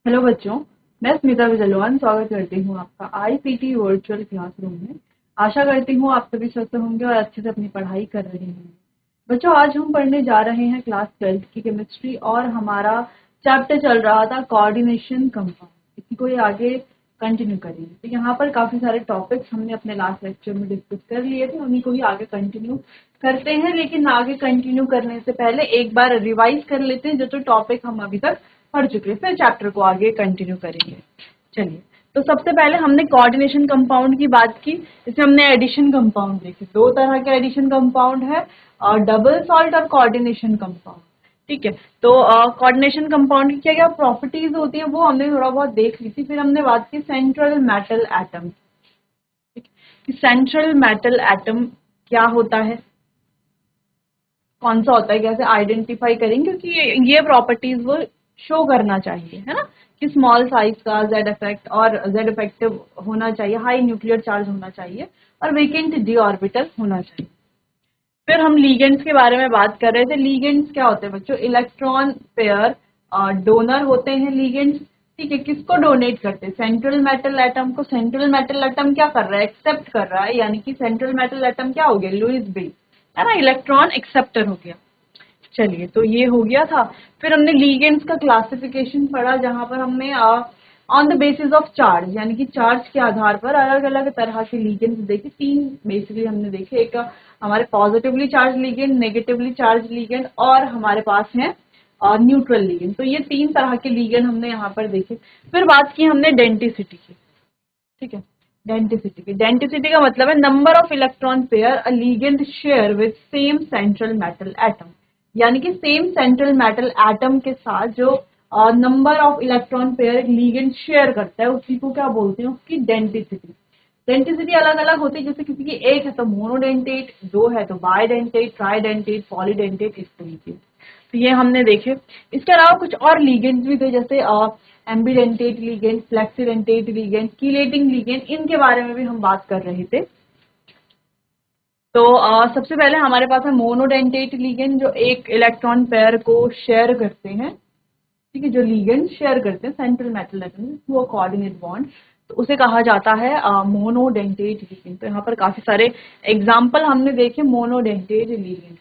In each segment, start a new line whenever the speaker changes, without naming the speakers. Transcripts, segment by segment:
Hello बच्चों, मैं स्मिता विजयलोन स्वागत करती हूँ आपका आईसीटी वर्चुअल क्लासरूम में। आशा करती हूँ आप सभी स्वस्थ होंगे और अच्छे से अपनी पढ़ाई कर रहे होंगे। बच्चों, आज हम पढ़ने जा रहे हैं क्लास 12 की केमिस्ट्री और हमारा चैप्टर चल रहा था कोऑर्डिनेशन कंपाउंड। इसी को ये आगे कंटिन्यू करेंगे। तो यहाँ पर काफी सारे टॉपिक्स हमने अपने लास्ट लेक्चर में डिस्कस कर लिए थे, उन्हीं को ही आगे कंटिन्यू करते हैं। लेकिन आगे कंटिन्यू करने से पहले एक बार रिवाइज कर लेते हैं जो जो टॉपिक हम अभी तक पढ़ चुके हैं, फिर चैप्टर को आगे कंटिन्यू करेंगे। चलिए, तो सबसे पहले हमने कोऑर्डिनेशन कंपाउंड की बात की। इसमें हमने एडिशन कंपाउंड देखे। दो तरह के एडिशन कंपाउंड है, और डबल सॉल्ट और कोऑर्डिनेशन कंपाउंड। ठीक है, तो कोऑर्डिनेशन कंपाउंड की क्या क्या प्रॉपर्टीज होती है वो हमने थोड़ा बहुत देख ली थी। फिर हमने बात की सेंट्रल मेटल एटम कि सेंट्रल मेटल एटम क्या होता है, कौन सा होता है, कैसे आइडेंटिफाई करेंगे, क्योंकि ये प्रॉपर्टीज वो शो करना चाहिए, है ना, कि स्मॉल साइज का जेड इफेक्ट और जेड इफेक्टिव होना चाहिए, हाई न्यूक्लियर चार्ज होना चाहिए और वेकेंट डी ऑर्बिटल होना चाहिए। फिर हम लीगेंड्स के बारे में बात कर रहे थे। लीगेंड्स क्या होते हैं बच्चों? इलेक्ट्रॉन पेयर डोनर होते हैं लीगेंड्स। ठीक है, किसको डोनेट करते हैं? सेंट्रल मेटल एटम को। सेंट्रल मेटल एटम क्या कर रहा है? एक्सेप्ट कर रहा है, यानी कि सेंट्रल मेटल एटम क्या हो गया? लुईस बेस, है ना, इलेक्ट्रॉन एक्सेप्टर हो गया। चलिए, तो ये हो गया था। फिर हमने लीगेंड्स का क्लासिफिकेशन पढ़ा, जहां पर हमने on the basis of charge, यानी कि चार्ज के आधार पर अलग अलग तरह के लीगेंड्स देखे। तीन बेसिकली हमने देखे, एक हमारे positively charge ligand, negatively charge ligand और हमारे पास है और न्यूट्रल लीगेंड। तो ये तीन तरह के लीगेंड हमने यहाँ पर देखे। फिर बात की हमने डेंटिसिटी की। ठीक है, डेंटिसिटी का मतलब है number of electron pair a ligand share with same central metal atom, यानी कि सेम सेंट्रल मेटल एटम के साथ जो नंबर ऑफ इलेक्ट्रॉन पेयर एक लीगेंड शेयर करता है उसी को क्या बोलते हैं? उसकी डेंटिसिटी। डेंटिसिटी अलग अलग होती है, जैसे किसी की एक है तो मोनोडेंटेट, दो है तो बायडेंटेट, ट्राइडेंटेट, पॉलीडेंटेट, इस तरीके। तो ये हमने देखे। इसके अलावा कुछ और लीगेंड्स भी थे, जैसे ambidentate ligand, flexidentate ligand, chelating ligand, इनके बारे में भी हम बात कर रहे थे। तो सबसे पहले हमारे पास है मोनोडेंटेट लीगेंड, जो एक इलेक्ट्रॉन पेयर को शेयर करते हैं। ठीक है, जो लीगेंड शेयर करते हैं सेंट्रल मेटल एटम वो कोऑर्डिनेट बॉन्ड, तो उसे कहा जाता है मोनोडेंटेट लीगेंड। तो यहाँ पर काफी सारे एग्जाम्पल हमने देखे monodentate ligand.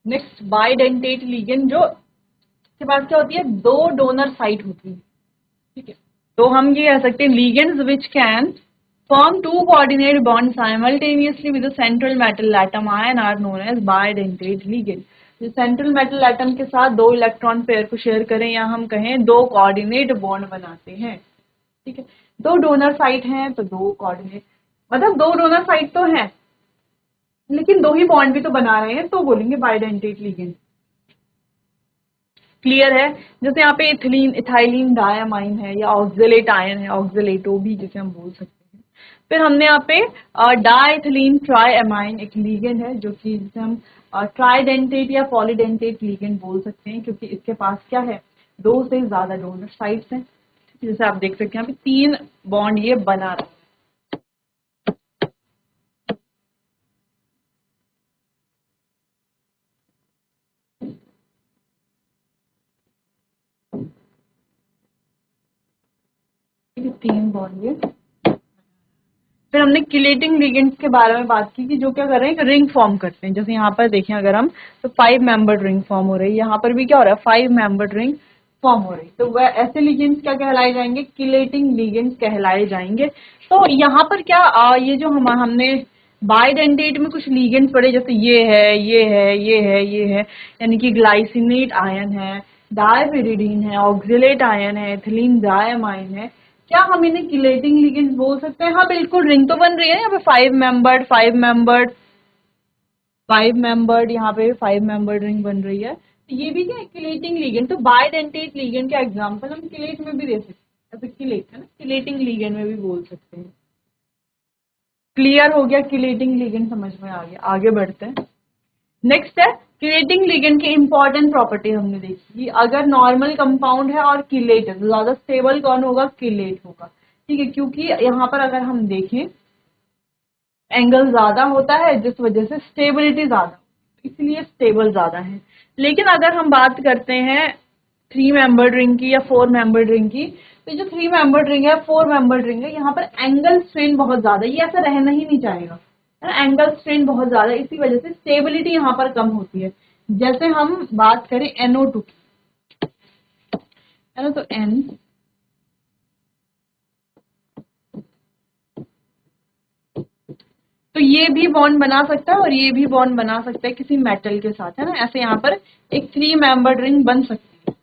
Next bidentate ligand, जो के पास क्या होती है? दो डोनर साइट होती है। ठीक है, तो हम ये कह सकते हैं ligands which can form to coordinate bond simultaneously with the central metal atom ion are known as bidentate ligand. जो सेंट्रल मेटल एटम के साथ दो इलेक्ट्रॉन पेयर को शेयर करें या हम कहें दो कोऑर्डिनेट बॉन्ड बनाते हैं। ठीक है, दो डोनर साइट हैं तो दो कोऑर्डिनेट, मतलब दो डोनर साइट तो हैं लेकिन दो ही बॉन्ड भी तो बना रहे हैं, तो बोलेंगे बाइडेंटेट लीगेंड। क्लियर है? जैसे यहाँ पे इथिलीन, इथाइलिन डायमाइन है या ऑक्जेलेट आयन है, ऑक्जेलेटो भी जिसे हम बोल सकते हैं। फिर हमने यहाँ पे डाइथिलीन ट्राइएमाइन एक लीगेंड है, जो कि जिसे हम ट्राइडेंटेट या पॉलीडेंटेट लीगेंड बोल सकते हैं, क्योंकि इसके पास क्या है? दो से ज्यादा डोनर साइट्स हैं। जैसे आप देख सकते हैं यहाँ पे तीन बॉन्ड ये बना रहा है। तीन बॉन्ड ये। फिर हमने किलेटिंग लिगेंड्स के बारे में बात की कि जो क्या कर रहे हैं? रिंग फॉर्म करते हैं। जैसे यहाँ पर देखें अगर हम, तो 5 मेंबर्ड रिंग फॉर्म हो रही है। यहाँ पर भी क्या हो रहा है? 5 मेंबर्ड रिंग फॉर्म हो रही है। तो वह ऐसे लिगेंड्स क्या कहलाए जाएंगे? किलेटिंग लिगेंड्स कहलाए जाएंगे। तो यहाँ पर क्या ये जो हमने बाइडेंटेट में कुछ लिगेंड्स पढ़े, जैसे ये है, ये है, ये है, ये है, यानी कि ग्लाइसिनेट आयन है, डायपिरिडीन है, ऑक्जेलेट आयन है, एथिलीन डायमाइन है। क्या हम इन्हें किलेटिंग लिगेंड्स बोल सकते हैं? हाँ बिल्कुल, रिंग तो बन रही है यहाँ पे 5 मेंबर्ड यहाँ पे 5 मेंबर्ड रिंग बन रही है। तो ये भी क्या है? Chelating ligand. तो बाइडेंटेट लिगेंड का एग्जांपल हम किलेट में भी दे सकते हैं, जैसे किलेट है ना, किलेटिंग लिगेंड में भी बोल सकते हैं। क्लियर हो गया? किलेटिंग लिगेंड समझ में आ गया। आगे बढ़ते हैं। नेक्स्ट है किलेटिंग लिगेंड की इंपॉर्टेंट प्रॉपर्टी हमने देखी कि अगर नॉर्मल कंपाउंड है और किलेट है तो ज्यादा स्टेबल कौन होगा? किलेट होगा। ठीक है, क्योंकि यहाँ पर अगर हम देखें एंगल ज्यादा होता है जिस वजह से स्टेबिलिटी ज्यादा, इसलिए स्टेबल ज्यादा है। लेकिन अगर हम बात करते हैं 3 मेंबर्ड रिंग की या 4 मेंबर्ड रिंग की, तो जो 3 मेंबर्ड रिंग है, 4 मेंबर्ड रिंग है, यहाँ पर एंगल स्ट्रेन बहुत ज्यादा है, ये ऐसा रहना ही नहीं चाहेगा, है ना। एंगल स्ट्रेन बहुत ज्यादा है, इसी वजह से स्टेबिलिटी यहाँ पर कम होती है। जैसे हम बात करें NO2 की, है ना, तो N, तो ये भी बॉन्ड बना सकता है और ये भी बॉन्ड बना सकता है किसी मेटल के साथ, है ना। ऐसे यहाँ पर एक 3 मेंबर्ड रिंग बन सकती है,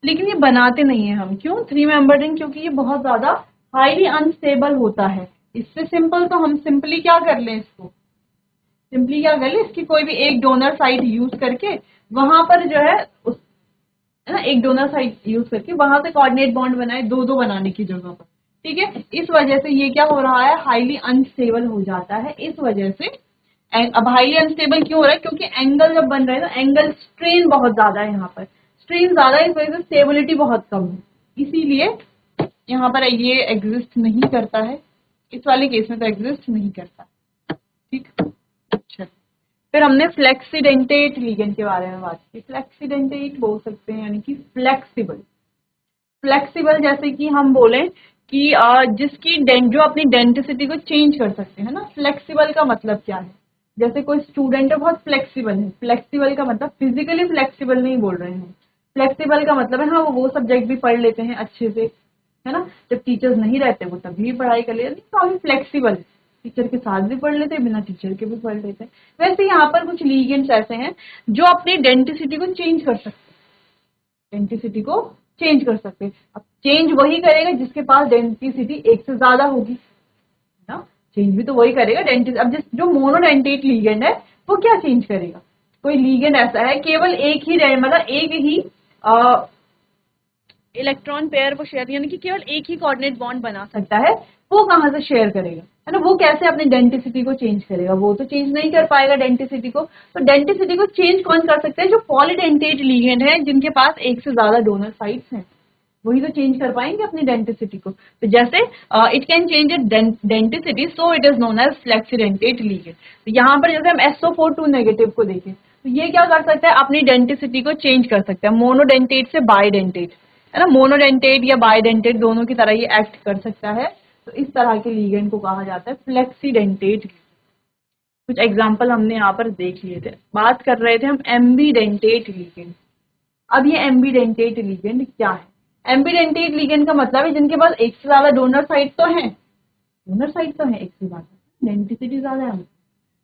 लेकिन ये बनाते नहीं है हम। क्यों 3 मेंबर्ड रिंग? क्योंकि ये बहुत ज्यादा हाईली अनस्टेबल होता है। इससे सिंपल तो हम सिंपली क्या कर लें, इसको सिंपली क्या कर लें, इसकी कोई भी एक डोनर साइड यूज करके वहां पर जो है उस, है ना, एक डोनर साइड यूज करके वहां से कोऑर्डिनेट बॉन्ड बनाए, दो दो बनाने की जगह पर। ठीक है, इस वजह से ये क्या हो रहा है, हाईली अनस्टेबल हो जाता है। इस वजह से अब हाईली अनस्टेबल क्यों हो रहा है? क्योंकि एंगल जब बन रहा है तो एंगल स्ट्रेन बहुत ज्यादा है, यहाँ पर स्ट्रेन ज्यादा है, इस वजह से स्टेबिलिटी बहुत कम है, इसीलिए यहाँ पर ये एग्जिस्ट नहीं करता है। इस वाले केस में तो एग्जिस्ट नहीं करता। ठीक, अच्छा। फिर हमने फ्लेक्सीडेंटेट लिगेंड के बारे में बात की। फ्लेक्सीडेंटेट बोल सकते हैं यानी कि फ्लेक्सिबल। फ्लेक्सिबल जैसे कि हम बोले कि जिसकी जो अपनी डेंटिसिटी को चेंज कर सकते हैं ना। फ्लेक्सिबल का मतलब क्या है? जैसे कोई स्टूडेंट है, बहुत फ्लेक्सिबल है। फ्लेक्सिबल का मतलब फिजिकली फ्लेक्सिबल नहीं बोल रहे हैं। फ्लेक्सिबल का मतलब है हाँ वो सब्जेक्ट भी पढ़ लेते हैं अच्छे से, है ना। जब टीचर्स नहीं रहते वो तभी पढ़ाई कर लेते हैं, तो काफी फ्लेक्सिबल है। टीचर के साथ भी पढ़ लेते हैं, बिना टीचर के भी पढ़ लेते हैं। वैसे यहाँ पर कुछ लीगेंड्स ऐसे हैं जो अपनी डेंटिसिटी को चेंज कर सकते हैं, डेंटिसिटी को चेंज कर सकते हैं। अब चेंज वही करेगा जिसके पास डेंटिसिटी एक से ज्यादा होगी, है ना। चेंज भी तो वही करेगा डेंटिस। अब जिस जो मोनोडेंटेट लीगेंड है वो क्या चेंज करेगा? कोई लीगेंड ऐसा है केवल एक ही मतलब एक ही इलेक्ट्रॉन पेयर को शेयर, यानी कि केवल एक ही कोऑर्डिनेट बॉन्ड बना सकता है, वो कहाँ से शेयर करेगा, है ना। वो कैसे अपनी डेंटिसिटी को चेंज करेगा? वो तो चेंज नहीं कर पाएगा डेंटिसिटी को। तो डेंटिसिटी को चेंज कौन कर सकता है? जो पॉलीडेंटेट लिगेंड है, जिनके पास एक से ज्यादा डोनर साइट्स हैं, वही तो चेंज कर पाएंगे अपनी डेंटिसिटी को। तो जैसे it can change it denticity, so it is known as flexidentate ligand. तो यहाँ पर जैसे हम SO4 नेगेटिव को देखें, तो ये क्या कर सकता है? अपनी डेंटिसिटी को चेंज कर सकता है, मोनोडेंटेट से बाइडेंटेट, है ना। मोनोडेंटेट या बाइडेंटेट दोनों की तरह ये एक्ट कर सकता है। तो इस तरह के लीगेंड को कहा जाता है फ्लेक्सीडेंटेट। कुछ एग्जाम्पल हमने यहाँ पर देख लिए थे। बात कर रहे थे हम एम्बीडेंटेट लीगेंड। अब ये एम्बीडेंटेट लिगेंड क्या है? एम्बीडेंटेट लिगेंड का मतलब है जिनके पास एक से ज्यादा डोनर साइट तो है, डोनर साइट तो है एक से ज्यादा, डेंसिटी ज्यादा है,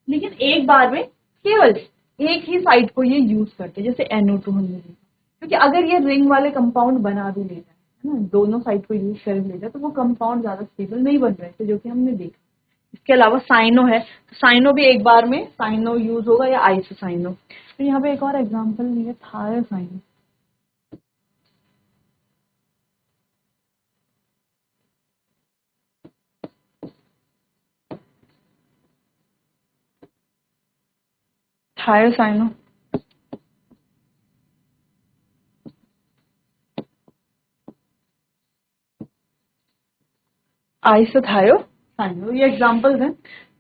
लेकिन एक बार में केवल एक ही साइट को ये यूज करते हैं, जैसे NO2 हमने देखा। क्योंकि अगर ये रिंग वाले कंपाउंड बना भी लेता है ना, दोनों साइड को यूज कर लेता है, तो वो कंपाउंड ज्यादा स्टेबल नहीं बन रहे थे, जो कि हमने देखा। इसके अलावा साइनो है, तो साइनो भी एक बार में साइनो यूज होगा या आइसोसाइनो। तो यहाँ पे एक और एग्जाम्पल है थायोसाइनो। थायोसाइनो, आइसोथायोसाइनो, ये एग्जांपल्स हैं।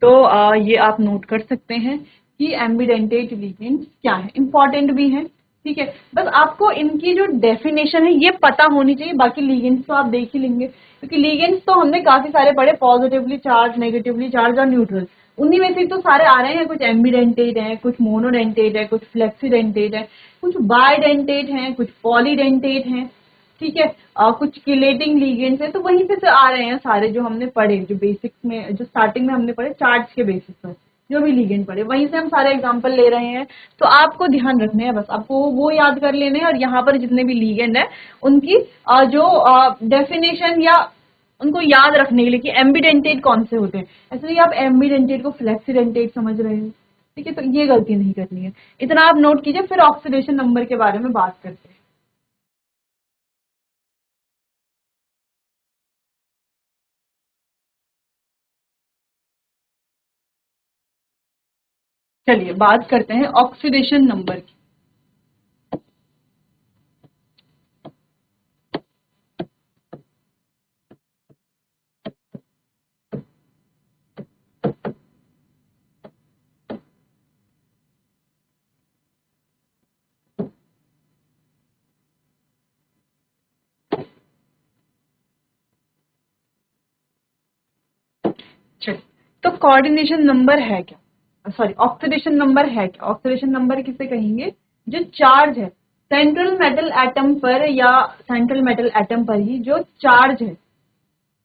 तो ये आप नोट कर सकते हैं कि एम्बिडेंटेट लिगेंड्स क्या है, इंपॉर्टेंट भी है। ठीक है, बस आपको इनकी जो डेफिनेशन है ये पता होनी चाहिए। बाकी लिगेंड्स तो आप देख ही लेंगे, क्योंकि लिगेंड्स तो हमने काफी सारे पढ़े, पॉजिटिवली चार्ज, नेगेटिवली चार्ज और न्यूट्रल। उन्हीं में से तो सारे आ रहे हैं। कुछ एम्बिडेंटेट है, कुछ मोनोडेंटेट है, कुछ फ्लेक्सीडेंटेट है, कुछ बायडेंटेट है, कुछ पॉलीडेंटेट है। ठीक है, कुछ किलेटिंग लीगेंड्स है। तो वहीं पे से आ रहे हैं सारे जो हमने पढ़े, जो बेसिक्स में, जो स्टार्टिंग में हमने पढ़े चार्ट्स के बेसिस पर जो भी लीगेंड पढ़े, वहीं से हम सारे एग्जांपल ले रहे हैं। तो आपको ध्यान रखने हैं, बस आपको वो याद कर लेने हैं। और यहाँ पर जितने भी लीगेंड है उनकी जो डेफिनेशन या उनको याद रखने के लिए कि एम्बिडेंटेट कौन से होते हैं, ऐसे ही आप एम्बिडेंटेट को फ्लेक्सीडेंटेट समझ रहे हैं। ठीक है, तो ये गलती नहीं करनी है, इतना आप नोट कीजिए। फिर ऑक्सीडेशन नंबर के बारे में बात करते हैं। चलिए बात करते हैं ऑक्सीडेशन नंबर की। चलिए, तो कोऑर्डिनेशन नंबर है क्या, सॉरी ऑक्सीडेशन नंबर है क्या। ऑक्सीडेशन नंबर किसे कहेंगे, जो चार्ज है सेंट्रल मेटल एटम पर या सेंट्रल मेटल एटम पर ही जो चार्ज है,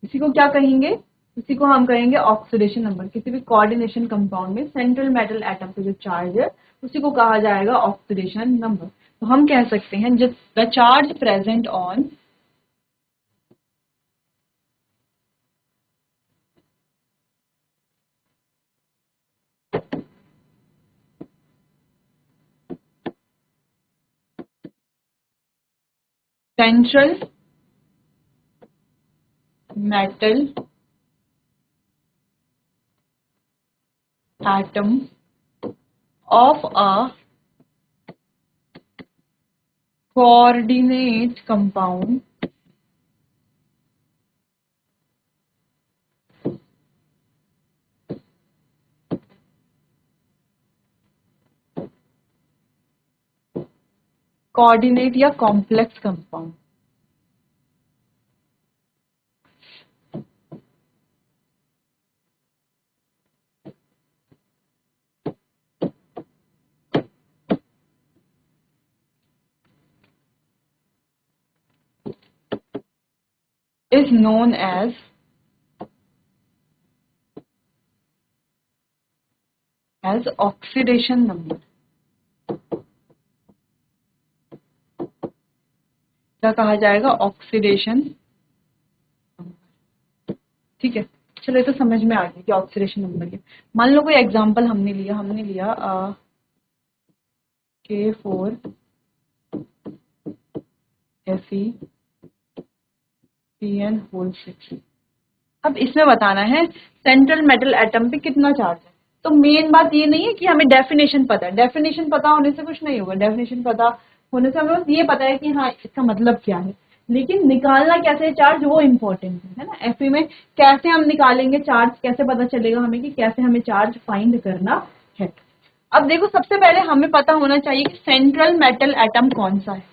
इसी को क्या कहेंगे, इसी को हम कहेंगे ऑक्सीडेशन नंबर। किसी भी कोऑर्डिनेशन कंपाउंड में सेंट्रल मेटल एटम पे जो चार्ज है उसी को कहा जाएगा ऑक्सीडेशन नंबर। तो हम कह सकते हैं the charge present on central metal atom of a coordinate compound coordinate या complex compound is known as oxidation number। क्या कहा जाएगा, ऑक्सीडेशन। ठीक है, चलो ये तो समझ में आ गया कि ऑक्सीडेशन नंबर क्या। मान लो कोई एग्जांपल हमने लिया K4 FeCN6। अब इसमें बताना है सेंट्रल मेटल एटम पे कितना चार्ज है। तो मेन बात ये नहीं है कि हमें डेफिनेशन पता है, डेफिनेशन पता होने से कुछ नहीं होगा, डेफिनेशन पता होने से हमें बस ये पता है कि हाँ इसका मतलब क्या है, लेकिन निकालना कैसे चार्ज वो इम्पोर्टेंट है ना। एफई में कैसे हम निकालेंगे चार्ज, कैसे पता चलेगा हमें कि कैसे हमें चार्ज फाइंड करना है। अब देखो, सबसे पहले हमें पता होना चाहिए कि सेंट्रल मेटल एटम कौन सा है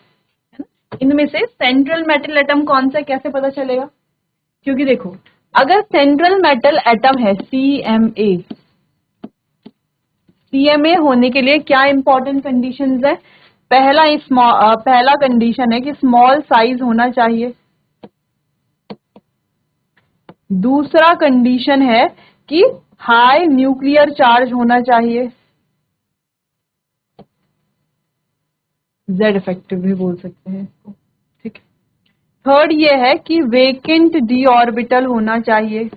ना। इनमें से सेंट्रल मेटल एटम कौन सा है कैसे पता चलेगा, क्योंकि देखो अगर सेंट्रल मेटल एटम है CMA, CMA होने के लिए क्या इंपॉर्टेंट कंडीशंस है। पहला कंडीशन है कि स्मॉल साइज होना चाहिए। दूसरा कंडीशन है कि हाई न्यूक्लियर चार्ज होना चाहिए, जेड इफेक्टिव भी बोल सकते हैं इसको। ठीक है, थर्ड ये है कि वेकेंट डी ऑर्बिटल होना चाहिए।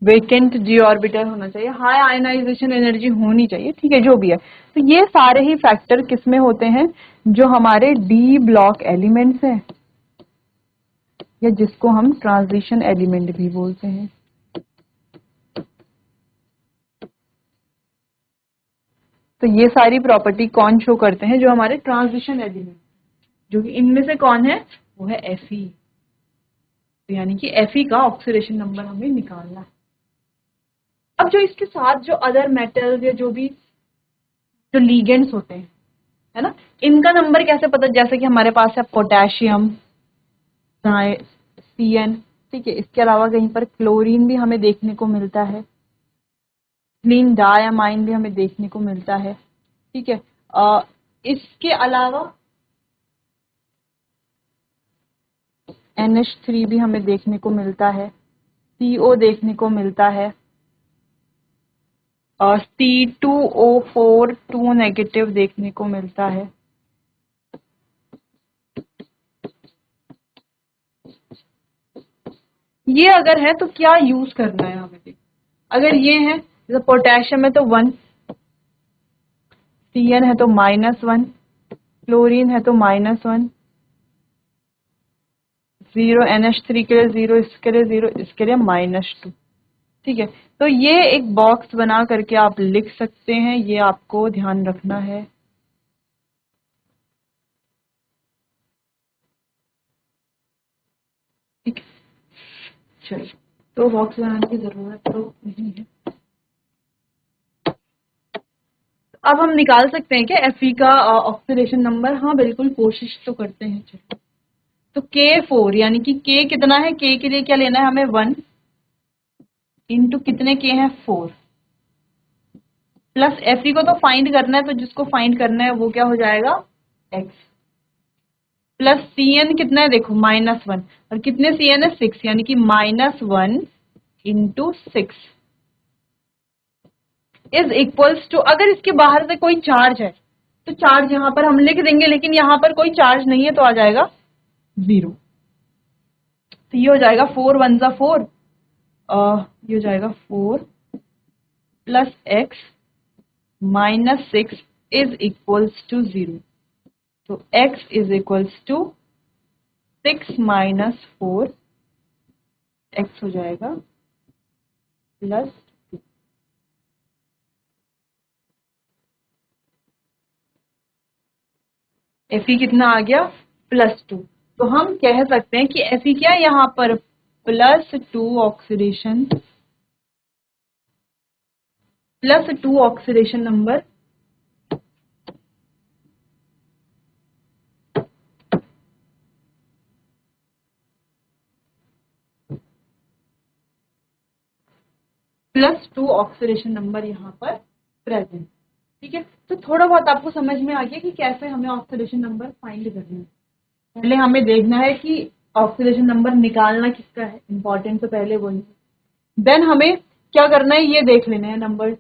वेकेंट डी ऑर्बिटल होना चाहिए, हाई आयनाइजेशन एनर्जी होनी चाहिए। ठीक है, जो भी है, तो ये सारे ही फैक्टर किसमें होते हैं, जो हमारे डी ब्लॉक एलिमेंट्स हैं या जिसको हम ट्रांजिशन एलिमेंट भी बोलते हैं। तो ये सारी प्रॉपर्टी कौन शो करते हैं, जो हमारे ट्रांजिशन एलिमेंट, जो कि इनमें से कौन है, वो है Fe। तो यानी कि Fe का ऑक्सीडेशन नंबर हमें निकालना है। अब जो इसके साथ जो अदर मेटल्स या जो भी जो लीगेंड्स होते हैं है ना, इनका नंबर कैसे पता, जैसे कि हमारे पास है पोटेशियम, CN। ठीक है, इसके अलावा कहीं पर क्लोरीन भी हमें देखने को मिलता है, क्लीन डायमाइन भी हमें देखने को मिलता है। ठीक है, इसके अलावा NH3 भी हमें देखने को मिलता है, CO देखने को मिलता है, और C2O4 2 नेगेटिव देखने को मिलता है। ये अगर है तो क्या यूज करना है हमें, अगर ये है जैसे पोटेशियम है तो 1, CN है तो -1, क्लोरीन है तो -1, 0 NH3 के लिए 0, इसके लिए 0, इसके लिए -2। ठीक है, तो ये एक बॉक्स बना करके आप लिख सकते हैं, ये आपको ध्यान रखना है। ठीक है, चलिए, तो बॉक्स बनाने की जरूरत तो नहीं है। अब हम निकाल सकते हैं क्या Fe का ऑक्सीडेशन नंबर? हाँ बिल्कुल, कोशिश तो करते हैं। चलो, तो K4 यानी कि K कितना है, K के लिए क्या लेना है हमें 1 इंटू कितने K है 4 प्लस Fe को तो फाइंड करना है, तो जिसको फाइंड करना है वो क्या हो जाएगा x प्लस Cn कितना है देखो -1 और कितने Cn है 6 यानी कि -1 इंटू 6 इज इक्वल्स टू, अगर इसके बाहर से कोई चार्ज है तो चार्ज यहां पर हम लिख देंगे, लेकिन यहां पर कोई चार्ज नहीं है तो आ जाएगा 0। तो ये हो जाएगा 4 1 जा 4, ये हो जाएगा 4 plus x -6 is equals to 0। तो x इज इक्वल्स टू 6 माइनस 4, x हो जाएगा प्लस 2। Fe कितना आ गया +2। तो हम कह सकते हैं कि Fe क्या है यहाँ पर +2 ऑक्सीडेशन नंबर +2 ऑक्सीडेशन नंबर यहाँ पर प्रेजेंट। ठीक है, तो थोड़ा बहुत आपको समझ में आ गया कि कैसे हमें ऑक्सीडेशन नंबर फाइंड करना है। पहले हमें देखना है कि ऑक्सीडेशन नंबर निकालना किसका है, इंपॉर्टेंट तो पहले वही। देन हमें क्या करना है ये देख लेने हैं नंबर्स,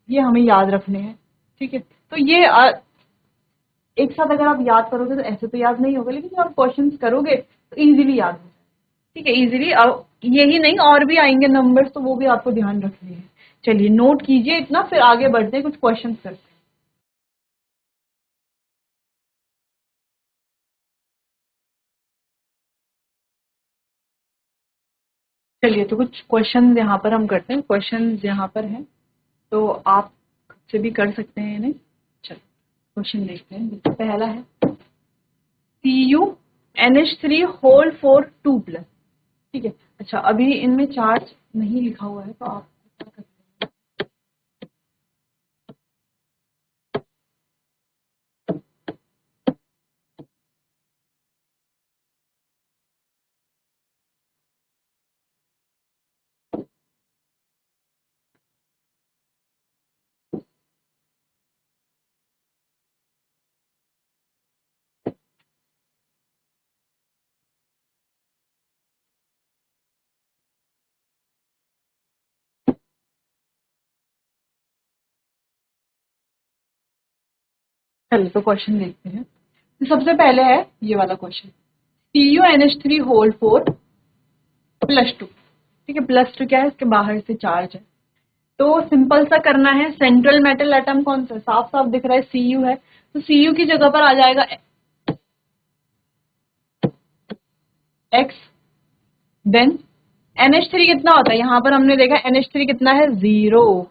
ये हमें याद रखने हैं। ठीक है, तो ये एक साथ अगर आप याद करोगे तो ऐसे तो याद नहीं होगा, लेकिन जब आप क्वेश्चंस करोगे तो इजीली याद होगा। ठीक है, इजीली। यही नहीं और भी आएंगे नंबर्स, तो वो भी आपको ध्यान रखने हैं। चलिए नोट कीजिए इतना, फिर आगे बढ़ते हैं, कुछ क्वेश्चंस करते हैं। चलिए तो कुछ क्वेश्चन यहाँ पर हम करते हैं। क्वेश्चन यहाँ पर हैं तो आप खुद से भी कर सकते हैं इन्हें। चलो क्वेश्चन देखते हैं। पहला है CuNH3 होल 4 2+। ठीक है, अच्छा अभी इनमें चार्ज नहीं लिखा हुआ है तो आप क्या करते हैं, चलिए तो क्वेश्चन देखते हैं। तो सबसे पहले है ये वाला क्वेश्चन, CuNH3 होल 4 +2। ठीक है, +2 क्या है, इसके बाहर से चार्ज है। तो सिंपल सा करना है, सेंट्रल मेटल एटम कौन सा साफ साफ दिख रहा है Cu है, तो Cu की जगह पर आ जाएगा X। देन NH3 कितना होता है, यहां पर हमने देखा NH3 कितना है 0।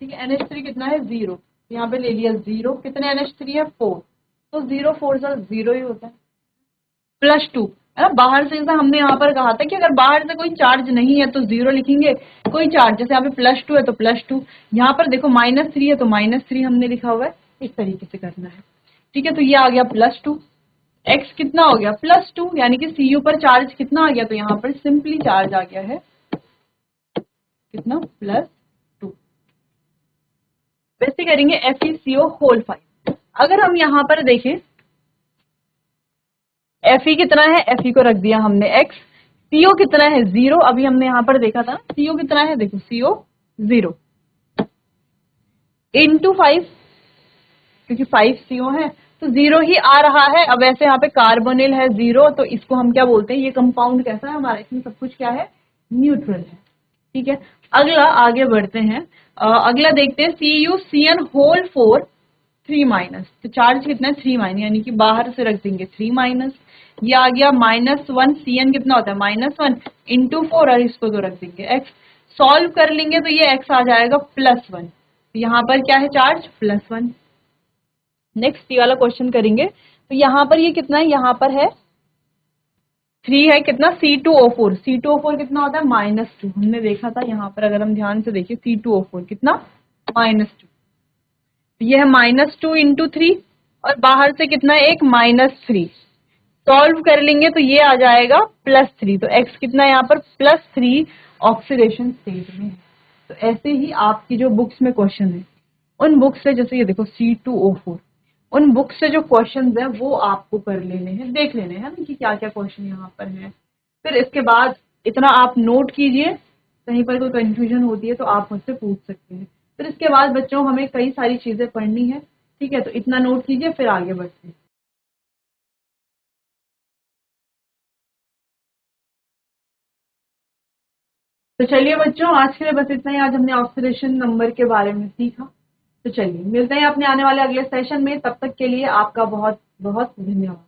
ठीक है, NH3 कितना है 0, यहाँ पे ले लिया 0। कितने NH3 है 4, तो 0 4 से 0 ही होता है। +2 है ना, बाहर से जैसा हमने यहाँ पर कहा था कि अगर बाहर से कोई चार्ज नहीं है तो 0 लिखेंगे, कोई चार्ज जैसे यहाँ पे +2 है तो +2, यहाँ पर देखो -3 है तो -3 हमने लिखा हुआ है। इस तरीके से करना है। ठीक है, तो ये आ गया +2। x कितना हो गया +2, यानी कि Cu पर चार्ज कितना आ गया, तो यहाँ पर सिंपली चार्ज आ गया है कितना +2। वैसे करेंगे FeCO होल 5। अगर हम यहाँ पर देखें Fe कितना है, Fe को रख दिया हमने x, CO कितना है 0, अभी हमने यहाँ पर देखा था CO कितना है, देखो CO 0 इंटू 5, क्योंकि 5 CO है तो 0 ही आ रहा है। अब ऐसे यहाँ पे कार्बोनिल है 0, तो इसको हम क्या बोलते हैं, ये कंपाउंड कैसा है हमारा, इसमें सब कुछ क्या है न्यूट्रल है। ठीक है, अगला आगे बढ़ते हैं। अगला देखते हैं CuCN होल 4 3-, तो चार्ज कितना है 3-, यानी कि बाहर से रख देंगे 3-। ये आ गया -1, Cn कितना होता है -1 इंटू 4, और इसको तो रख देंगे x। सॉल्व कर लेंगे तो ये x आ जाएगा +1, तो यहाँ पर क्या है चार्ज +1। नेक्स्ट ये वाला क्वेश्चन करेंगे, तो यहाँ पर ये कितना है, यहाँ पर है 3 है कितना C2O4, C2O4 कितना होता है -2, हमने देखा था यहाँ पर, अगर हम ध्यान से देखिए C2O4 कितना -2, ये है -2 इंटू 3 और बाहर से कितना है एक -3, सॉल्व कर लेंगे तो ये आ जाएगा +3, तो x कितना है यहाँ पर +3 ऑक्सीडेशन स्टेट में है। तो ऐसे ही आपकी जो बुक्स में क्वेश्चन है उन बुक्स से, जैसे ये देखो C2O4, उन बुक्स से जो क्वेश्चंस है वो आपको कर लेने हैं, देख लेने हैं ना कि क्या क्या क्वेश्चन यहाँ पर है। फिर इसके बाद इतना आप नोट कीजिए, कहीं पर कोई कंफ्यूजन होती है तो आप मुझसे पूछ सकते हैं। फिर इसके बाद बच्चों हमें कई सारी चीजें पढ़नी है, ठीक है, तो इतना नोट कीजिए फिर आगे बढ़ते हैं। तो चलिए बच्चों, आज के लिए बस इतना ही। आज हमने ऑक्सीडेशन नंबर के बारे में सीखा। तो चलिए मिलते हैं अपने आने वाले अगले सेशन में, तब तक के लिए आपका बहुत बहुत धन्यवाद।